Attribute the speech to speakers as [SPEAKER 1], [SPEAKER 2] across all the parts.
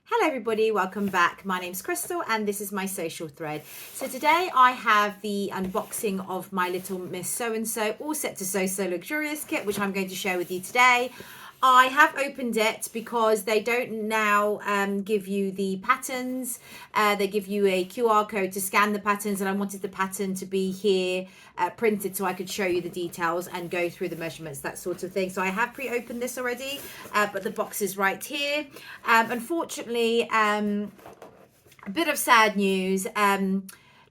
[SPEAKER 1] Hello everybody, welcome back. My name's Crystal and this is my social thread. So today I have the unboxing of my Little Miss So-and-so All Set to Sew So Luxurious kit, which I'm going to share with you today. I have opened it because they don't now give you the patterns. They give you a QR code to scan the patterns, and I wanted the pattern to be here printed so I could show you the details and go through the measurements, that sort of thing. So I have pre-opened this already, but the box is right here. Unfortunately, a bit of sad news.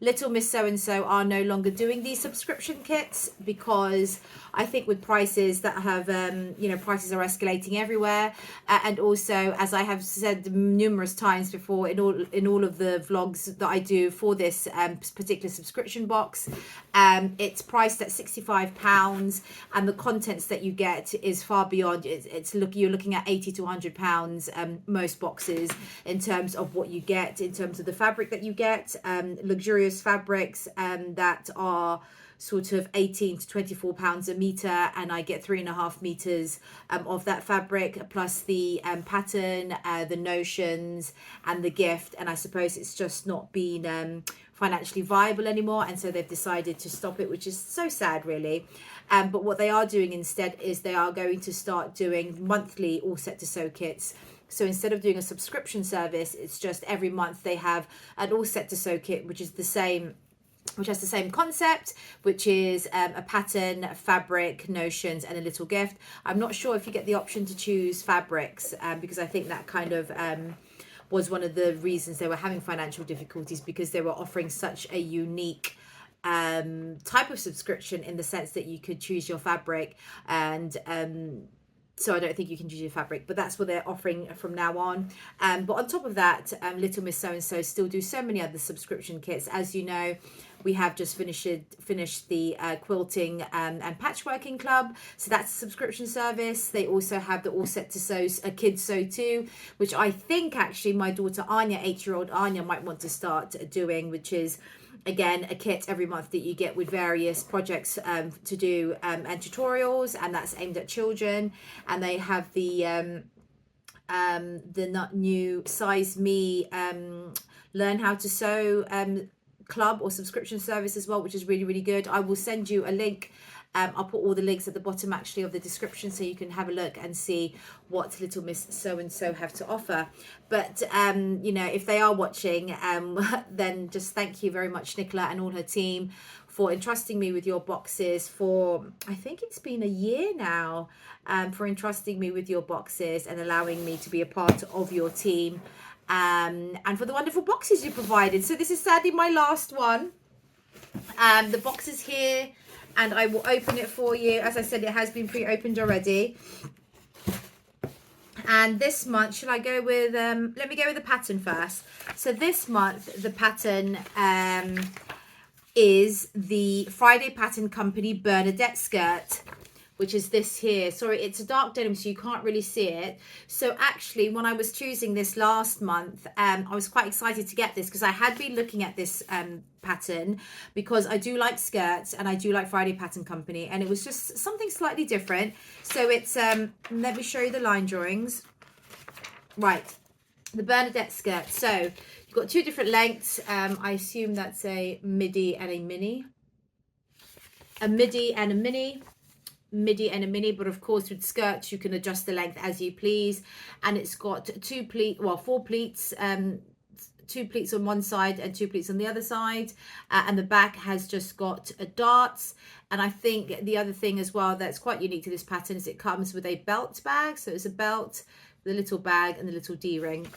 [SPEAKER 1] Little Miss So-and-so are no longer doing these subscription kits because I think with prices that have, prices are escalating everywhere. And also, as I have said numerous times before in all of the vlogs that I do for this particular subscription box, it's priced at £65, and the contents that you get is far beyond. You're looking at £80 to £100 most boxes in terms of what you get, in terms of the fabric that you get, luxurious fabrics that are sort of 18 to 24 pounds a meter, and I get 3.5 meters of that fabric, plus the pattern, the notions and the gift. And I suppose it's just not been financially viable anymore, and so they've decided to stop it, which is so sad really. But what they are doing instead is they are going to start doing monthly All Set to Sew kits. So instead of doing a subscription service, it's just every month they have an All Set to Sew kit, which has the same concept, which is a pattern, fabric, notions and a little gift. I'm not sure if you get the option to choose fabrics, because I think that kind of was one of the reasons they were having financial difficulties, because they were offering such a unique type of subscription, in the sense that you could choose your fabric, and so I don't think you can choose your fabric, but that's what they're offering from now on. But on top of that, Little Miss So-and-so still do so many other subscription kits. As you know, we have just finished the quilting and patchworking club. So that's a subscription service. They also have the All Set to Sew Kids Sew Too, which I think actually my daughter Anya, 8-year-old Anya, might want to start doing, which is again a kit every month that you get with various projects to do and tutorials, and that's aimed at children. And they have the new Size Me learn how to sew club or subscription service as well, which is really good. I will send you a link. I'll put all the links at the bottom actually of the description, so you can have a look and see what Little Miss So-and-so have to offer. But if they are watching, then just thank you very much, Nicola and all her team, for entrusting me with your boxes for, I think it's been a year now, for entrusting me with your boxes and allowing me to be a part of your team, and for the wonderful boxes you provided. So this is sadly my last one. The box is here, and I will open it for you. As I said, it has been pre-opened already. And this month, should I go with, let me go with the pattern first. So this month, the pattern is the Friday Pattern Company Bernadette skirt, which is this here. Sorry, it's a dark denim, so you can't really see it. So actually, when I was choosing this last month, I was quite excited to get this, because I had been looking at this pattern, because I do like skirts and I do like Friday Pattern Company, and it was just something slightly different. So it's, let me show you the line drawings. Right, the Bernadette skirt. So you've got two different lengths. I assume that's a midi and a mini. A midi and a mini. Midi and a mini, but of course with skirts you can adjust the length as you please. And it's got four pleats, 2 pleats on one side and 2 pleats on the other side, and the back has just got darts. And I think the other thing as well that's quite unique to this pattern is it comes with a belt bag. So it's a belt, the little bag and the little D-ring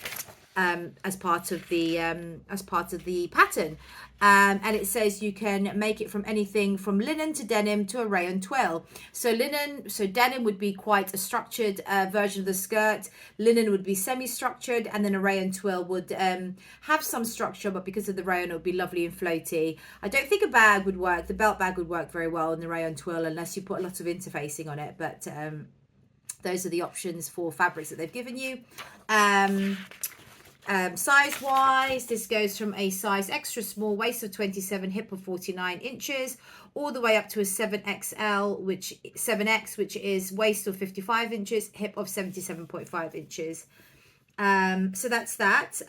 [SPEAKER 1] as part of the pattern, and it says you can make it from anything from linen to denim to a rayon twill. So denim would be quite a structured version of the skirt, linen would be semi-structured, and then a rayon twill would have some structure, but because of the rayon it would be lovely and floaty. I don't think a bag would work. The belt bag would work very well in the rayon twill, unless you put a lot of interfacing on it, but those are the options for fabrics that they've given you. Size wise, this goes from a size extra small, waist of 27, hip of 49 inches, all the way up to a 7XL, 7X, which is waist of 55 inches, hip of 77.5 inches. So that's that.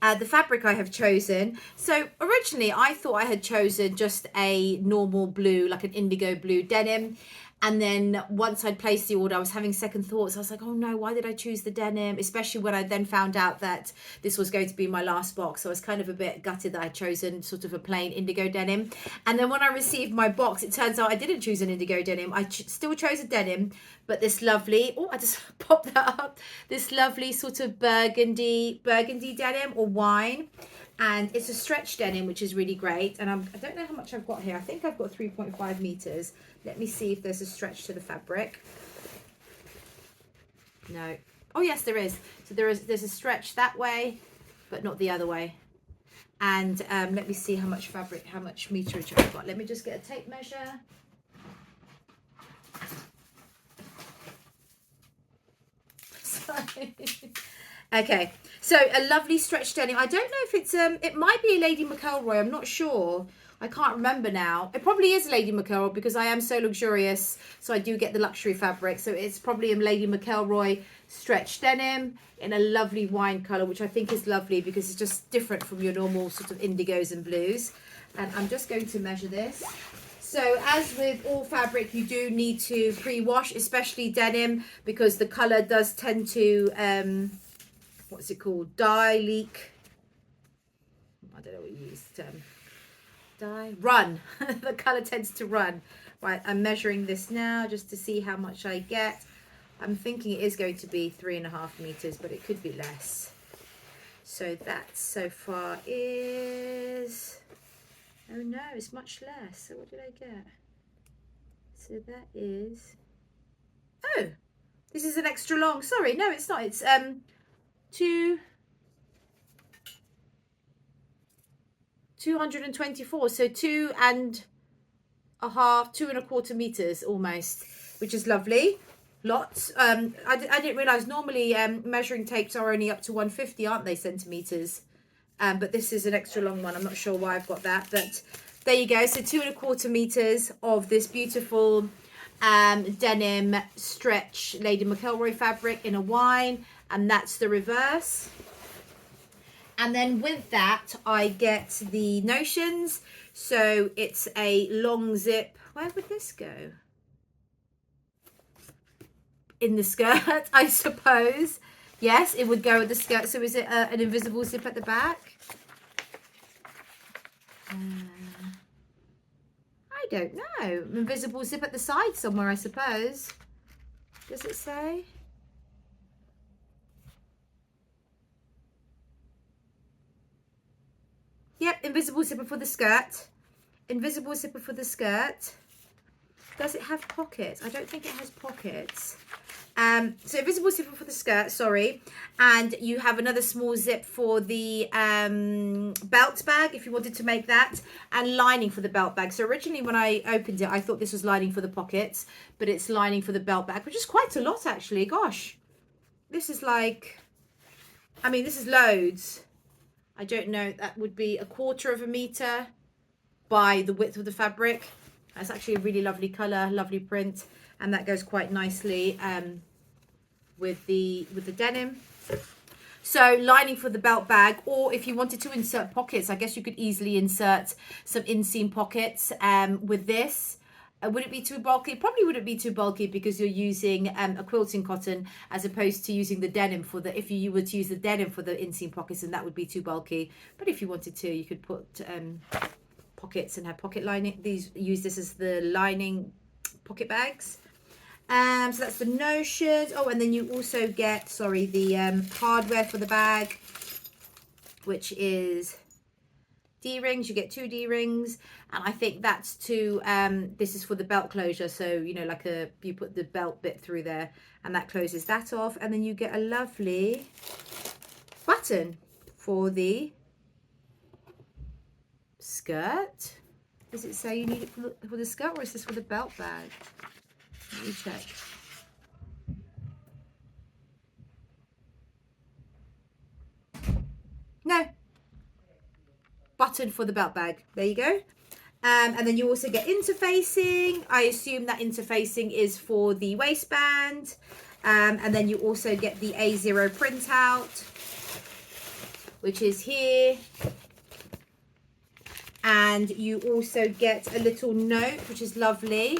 [SPEAKER 1] The fabric I have chosen. So originally I thought I had chosen just a normal blue, like an indigo blue denim. And then once I'd placed the order, I was having second thoughts. I was like, oh no, why did I choose the denim? Especially when I then found out that this was going to be my last box. So I was kind of a bit gutted that I'd chosen sort of a plain indigo denim. And then when I received my box, it turns out I didn't choose an indigo denim. I still chose a denim, but this lovely, oh, I just popped that up. This lovely sort of burgundy denim or wine. And it's a stretch denim, which is really great. And I don't know how much I've got here. I think I've got 3.5 meters. Let me see if there's a stretch to the fabric. No. Oh yes, there is. So there's a stretch that way, but not the other way. And let me see how much fabric, how much meterage I've got. Let me just get a tape measure. Sorry. Okay, so a lovely stretch denim. I don't know if it's it might be a Lady McElroy. I'm not sure. I can't remember now. It probably is Lady McElroy because I am so luxurious, so I do get the luxury fabric. So it's probably a Lady McElroy stretch denim in a lovely wine color, which I think is lovely because it's just different from your normal sort of indigos and blues. And I'm just going to measure this. So as with all fabric, you do need to pre-wash, especially denim, because the color does tend to what's it called? Dye, leak. I don't know what you use the term. Dye, run. The color tends to run. Right, I'm measuring this now just to see how much I get. I'm thinking it is going to be 3.5 meters, but it could be less. So that so far is, oh no, it's much less. So what did I get? So that is, oh, this is an extra long. Sorry, no, it's not. It's 224, so 2.25 meters almost, which is lovely. Lots. I didn't realize normally measuring tapes are only up to 150, aren't they, centimeters? But this is an extra long one. I'm not sure why I've got that, but there you go. So 2.25 meters of this beautiful denim stretch Lady McElroy fabric in a wine, and that's the reverse. And then with that, I get the notions. So it's a long zip. Where would this go? In the skirt, I suppose. Yes, it would go with the skirt. So is it an invisible zip at the back? I don't know. Invisible zip at the side somewhere, I suppose. Does it say? Yep, invisible zipper for the skirt. Invisible zipper for the skirt. Does it have pockets? I don't think it has pockets. So invisible zipper for the skirt, sorry. And you have another small zip for the belt bag, if you wanted to make that. And lining for the belt bag. So originally when I opened it, I thought this was lining for the pockets. But it's lining for the belt bag, which is quite a lot actually. Gosh. This is like, I mean, this is loads. I don't know, that would be 1/4 meter by the width of the fabric. That's actually a really lovely color, lovely print, and that goes quite nicely with the denim. So lining for the belt bag, or if you wanted to insert pockets, I guess you could easily insert some inseam pockets with this. Would it be too bulky? It probably wouldn't be too bulky because you're using a quilting cotton as opposed to using the denim for the, if you were to use the denim for the inseam pockets, then that would be too bulky. But if you wanted to, you could put pockets and have pocket lining. Use this as the lining pocket bags. So that's the notions. Oh, and then you also get, sorry, the hardware for the bag, which is D-rings. You get 2 D-rings, and I think that's to this is for the belt closure, so you know, like you put the belt bit through there and that closes that off, and then you get a lovely button for the skirt. Does it say you need it for the skirt, or is this for the belt bag? Let me check. No, button for the belt bag. There you go. And then you also get interfacing. I assume that interfacing is for the waistband. And then you also get the A0 printout, which is here. And you also get a little note, which is lovely.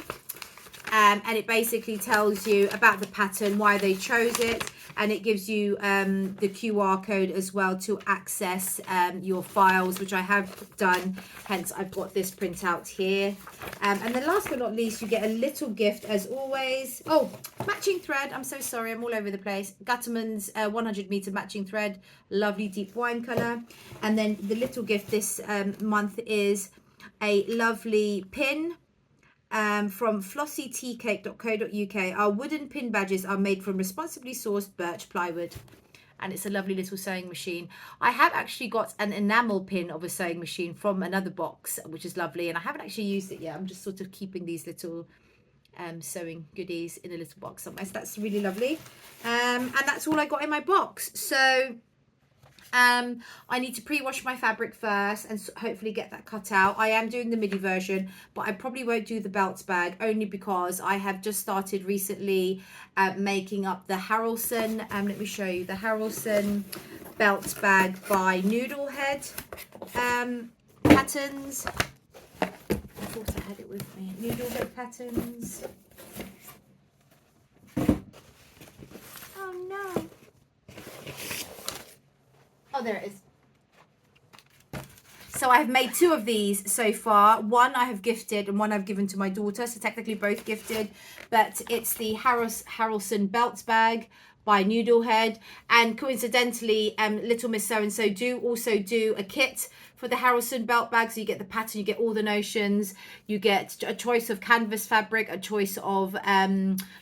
[SPEAKER 1] And it basically tells you about the pattern, why they chose it, and it gives you the QR code as well to access your files, which I have done, hence I've got this printout here. And then last but not least, you get a little gift as always. Oh, matching thread, I'm so sorry, I'm all over the place. Gatterman's 100 meter matching thread, lovely deep wine colour. And then the little gift this month is a lovely pin from flossyteacake.co.uk. Our wooden pin badges are made from responsibly sourced birch plywood. And it's a lovely little sewing machine. I have actually got an enamel pin of a sewing machine from another box, which is lovely. And I haven't actually used it yet. I'm just sort of keeping these little sewing goodies in a little box somewhere. So that's really lovely. And that's all I got in my box. So I need to pre-wash my fabric first and hopefully get that cut out. I am doing the midi version, but I probably won't do the belts bag only because I have just started recently making up the Harrelson. Let me show you the Harrelson belt bag by Noodlehead patterns. I thought I had it with me. Noodlehead patterns. Oh no. Oh, there it is. So I've made 2 of these so far. One I have gifted and one I've given to my daughter. So technically both gifted. But it's the Harrelson belt bag by Noodlehead. And coincidentally, Little Miss So-and-so do also do a kit for the Harrelson belt bag. So you get the pattern, you get all the notions, you get a choice of canvas fabric, a choice of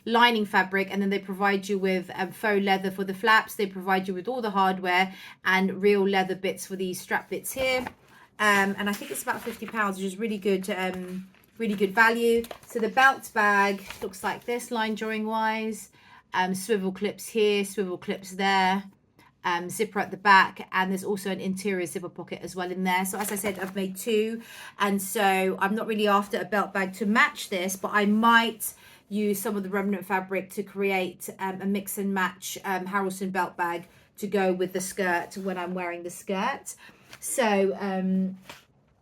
[SPEAKER 1] lining fabric, and then they provide you with faux leather for the flaps. They provide you with all the hardware and real leather bits for these strap bits here. And I think it's about £50, which is really good value. So the belt bag looks like this, line drawing wise. Swivel clips here, swivel clips there, zipper at the back, and there's also an interior zipper pocket as well in there. So as I said, I've made 2, and so I'm not really after a belt bag to match this, but I might use some of the remnant fabric to create a mix and match Harrelson belt bag to go with the skirt when I'm wearing the skirt. So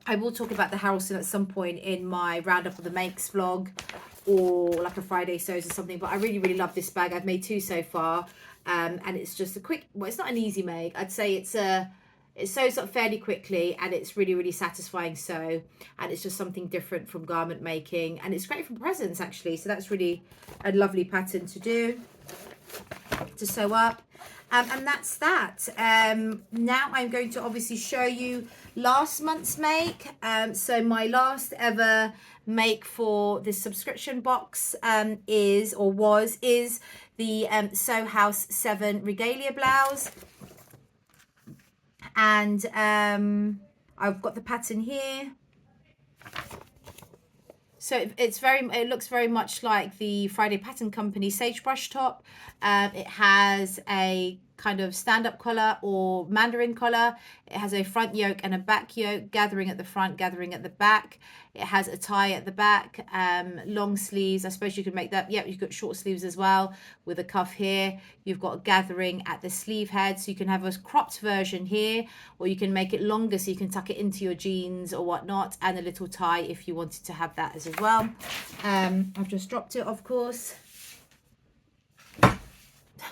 [SPEAKER 1] I will talk about the Harrelson at some point in my roundup of the makes vlog, or like a Friday sews or something. But I really love this bag. I've made 2 so far, and it's just a quick, well, it's not an easy make, I'd say. It sews up fairly quickly, and it's really satisfying sew, and it's just something different from garment making, and it's great for presents actually. So that's really a lovely pattern to do, to sew up. And that's that. Now I'm going to obviously show you last month's make. So my last ever make for this subscription box is the Sew House 7 regalia blouse. And I've got the pattern here. So it looks very much like the Friday Pattern Company Sagebrush top. It has a kind of stand-up collar or mandarin collar. It has a front yoke and a back yoke, gathering at the front, gathering at the back. It has a tie at the back, long sleeves. I suppose you could make that. Yep, you've got short sleeves as well with a cuff here. You've got gathering at the sleeve head, so you can have a cropped version here, or you can make it longer so you can tuck it into your jeans or whatnot, and a little tie if you wanted to have that as well. I've just dropped it, of course.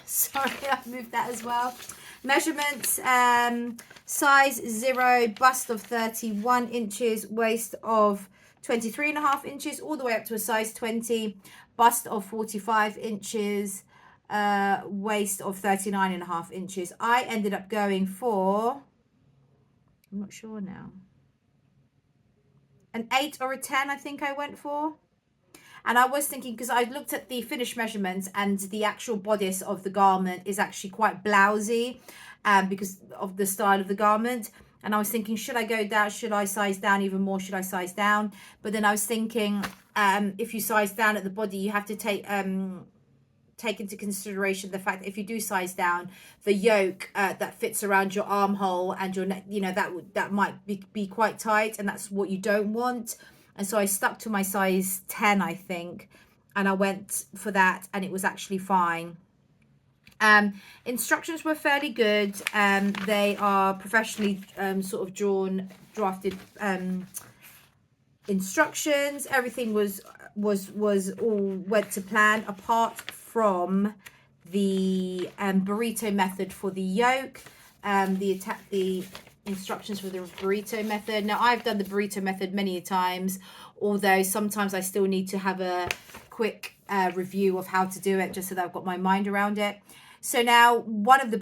[SPEAKER 1] Sorry, I've moved that as well. Measurements, size 0, bust of 31 inches, waist of 23.5 inches, all the way up to a size 20, bust of 45 inches, waist of 39.5 inches. I ended up going for, I'm not sure now, an 8 or a 10, I think I went for. And I was thinking, because I looked at the finished measurements, and the actual bodice of the garment is actually quite blousy because of the style of the garment. And I was thinking, should I go down? Should I size down even more? Should I size down? But then I was thinking, if you size down at the body, you have to take into consideration the fact that if you do size down, the yoke that fits around your armhole and your neck, you know, that might be quite tight, and that's what you don't want. And so I stuck to my size 10, I think, and I went for that, and it was actually fine. Instructions were fairly good. They are professionally sort of drafted instructions. Everything was all went to plan, apart from the burrito method for the yolk. The instructions for the burrito method. Now, I've done the burrito method many1 times, although sometimes I still need to have a quick review of how to do it, just so that I've got my mind around it. So now one of the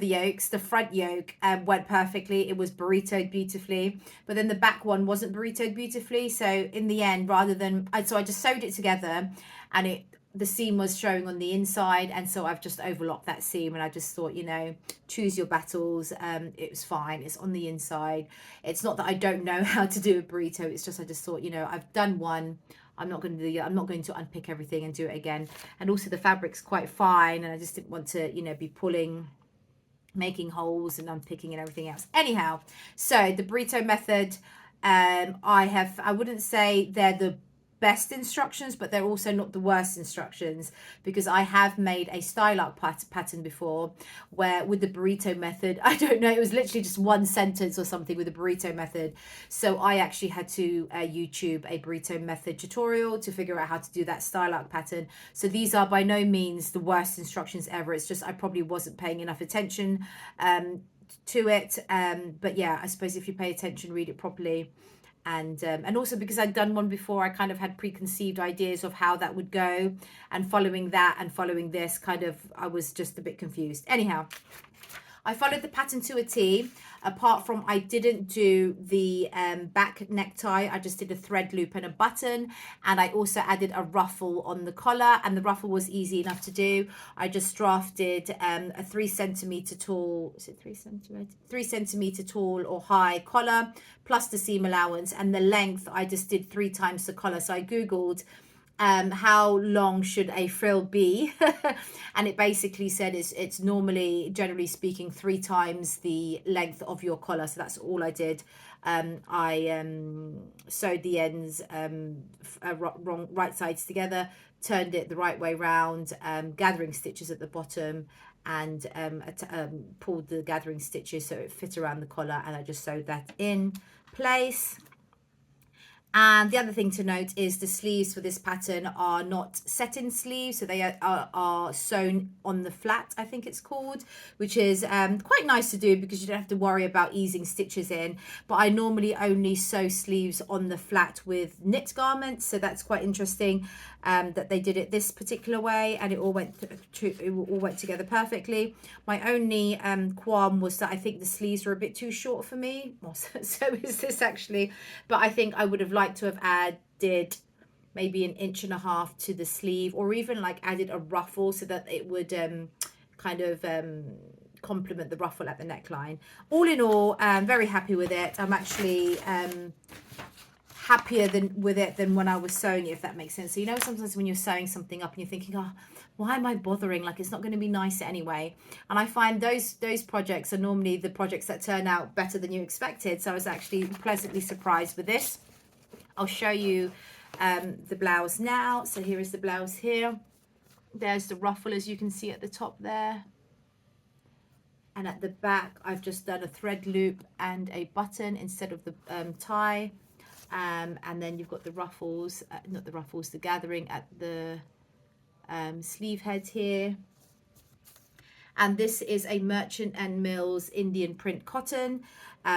[SPEAKER 1] yolks, the front yolk, went perfectly. It was burritoed beautifully, but then the back one wasn't burritoed beautifully. So in the end, so I just sewed it together, and the seam was showing on the inside, and so I've just overlocked that seam, and I just thought, choose your battles. It was fine. It's on the inside. It's not that I don't know how to do a burrito. It's just I just thought, I've done one. I'm not going to unpick everything and do it again. And also the fabric's quite fine, and I just didn't want to, be making holes and unpicking and everything else. Anyhow, so the burrito method, I wouldn't say they're the best instructions, but they're also not the worst instructions, because I have made a stylark pattern before, where with the burrito method, I don't know, it was literally just one sentence or something with the burrito method. So I actually had to YouTube a burrito method tutorial to figure out how to do that stylark pattern. So these are by no means the worst instructions ever. It's just I probably wasn't paying enough attention to it. But yeah, I suppose if you pay attention, read it properly. And also because I'd done one before, I kind of had preconceived ideas of how that would go, and following that and following this, I was just a bit confused. Anyhow, I followed the pattern to a T, apart from I didn't do the back necktie. I just did a thread loop and a button, and I also added a ruffle on the collar, and the ruffle was easy enough to do. I just drafted a 3 centimeter tall, is it 3 centimeter? 3 centimeter tall or high collar, plus the seam allowance, and the length I just did 3 times the collar. So I Googled how long should a frill be, and it basically said it's normally, generally speaking, 3 times the length of your collar. So that's all I did. I sewed the ends right sides together, turned it the right way round, gathering stitches at the bottom, and pulled the gathering stitches so it fit around the collar, and I just sewed that in place. And the other thing to note is the sleeves for this pattern are not set-in sleeves, so they are sewn on the flat, I think it's called, which is quite nice to do because you don't have to worry about easing stitches in. But I normally only sew sleeves on the flat with knit garments, so that's quite interesting that they did it this particular way, and it all went together perfectly. My only qualm was that I think the sleeves were a bit too short for me. Well, so is this actually, but I think I would have liked to have added maybe 1.5 inches to the sleeve, or even like added a ruffle so that it would kind of complement the ruffle at the neckline. All in all, I'm very happy with it. I'm actually happier with it than when I was sewing it, if that makes sense. So sometimes when you're sewing something up and you're thinking, oh, why am I bothering? Like, it's not going to be nice anyway. And I find those projects are normally the projects that turn out better than you expected. So I was actually pleasantly surprised with this. I'll show you the blouse now. So here is the blouse here. There's the ruffle, as you can see at the top there. And at the back, I've just done a thread loop and a button instead of the tie. And then you've got the ruffles, not the ruffles, the gathering at the sleeve head here. And this is a Merchant and Mills Indian print cotton,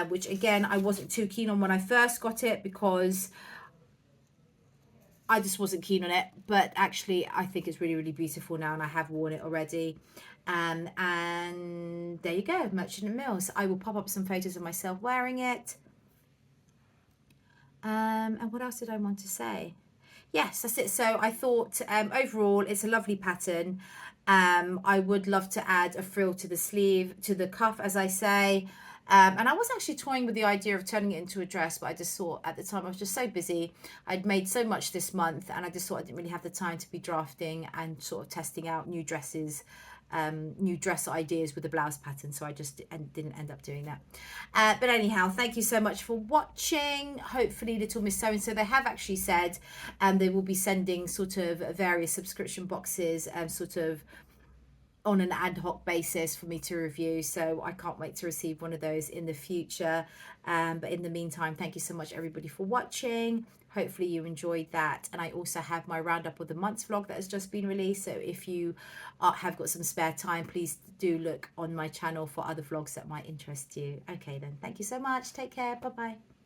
[SPEAKER 1] which again, I wasn't too keen on when I first got it because I just wasn't keen on it. But actually, I think it's really, really beautiful now, and I have worn it already. And there you go, Merchant and Mills. I will pop up some photos of myself wearing it. And what else did I want to say? Yes, that's it. So I thought overall it's a lovely pattern. I would love to add a frill to the sleeve, to the cuff, as I say. And I was actually toying with the idea of turning it into a dress, but I just thought at the time I was just so busy. I'd made so much this month, and I just thought I didn't really have the time to be drafting and sort of testing out new dresses, new dress ideas with the blouse pattern. So I just didn't end up doing that. But anyhow, thank you so much for watching. Hopefully Little Miss So and So, they have actually said they will be sending sort of various subscription boxes, sort of on an ad hoc basis for me to review, so I can't wait to receive one of those in the future. But in the meantime, thank you so much everybody for watching. Hopefully you enjoyed that, and I also have my roundup of the month's vlog that has just been released, so if you have got some spare time, please do look on my channel for other vlogs that might interest you. Okay then, thank you so much, take care, bye bye.